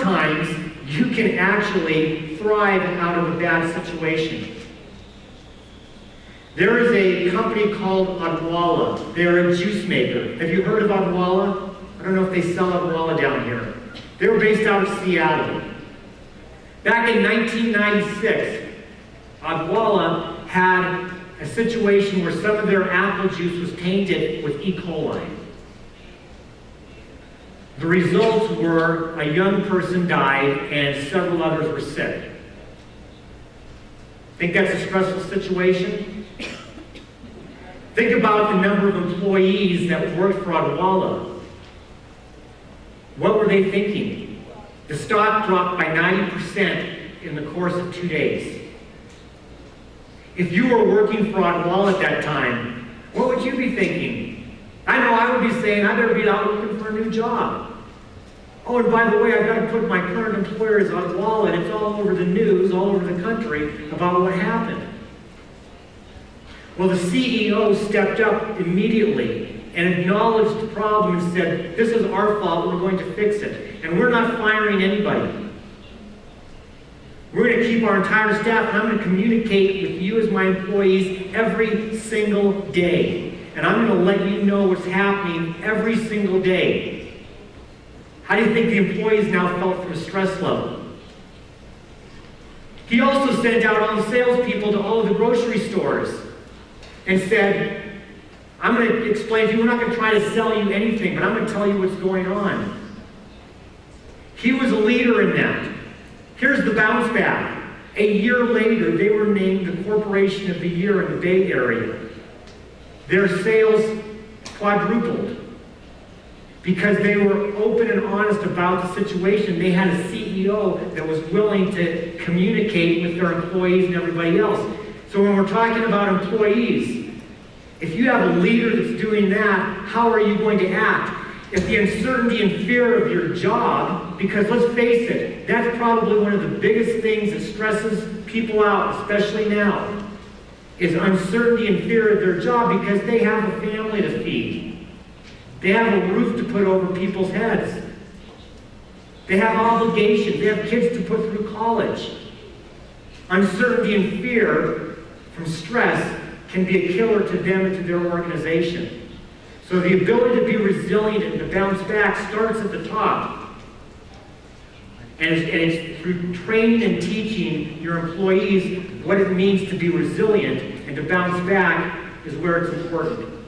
sometimes you can actually thrive out of a bad situation. There is a company called Odwalla. They're a juice maker. Have you heard of Odwalla? I don't know if they sell Odwalla down here. They were based out of Seattle. Back in 1996, Odwalla had a situation where some of their apple juice was tainted with E. coli. The results were a young person died and several others were sick. Think that's a stressful situation? Think about the number of employees that worked for Odwalla. What were they thinking? The stock dropped by 90% in the course of 2 days. If you were working for Odwalla at that time, what would you be thinking? I know I would be saying, I better be out looking for a new job. Oh, and by the way, I've got to put my current employer as Odwalla, and it's all over the news, all over the country, about what happened. Well, the CEO stepped up immediately and acknowledged the problem and said, this is our fault, we're going to fix it. And we're not firing anybody. We're going to keep our entire staff, and I'm going to communicate with you as my employees every single day. And I'm going to let you know what's happening every single day. How do you think the employees now felt from a stress level? He also sent out all the salespeople to all of the grocery stores and said, I'm going to explain to you, we're not going to try to sell you anything, but I'm going to tell you what's going on. He was a leader in that. Here's the bounce back. A year later, they were named the Corporation of the Year in the Bay Area. Their sales quadrupled because they were open and honest about the situation. They had a CEO that was willing to communicate with their employees and everybody else. So when we're talking about employees, if you have a leader that's doing that, how are you going to act? If the uncertainty and fear of your job, because let's face it, that's probably one of the biggest things that stresses people out, especially now, is uncertainty and fear of their job because they have a family to feed. They have a roof to put over people's heads. They have obligations. They have kids to put through college. Uncertainty and fear from stress can be a killer to them and to their organization. So the ability to be resilient and to bounce back starts at the top. And it's through training and teaching your employees what it means to be resilient and to bounce back is where it's important.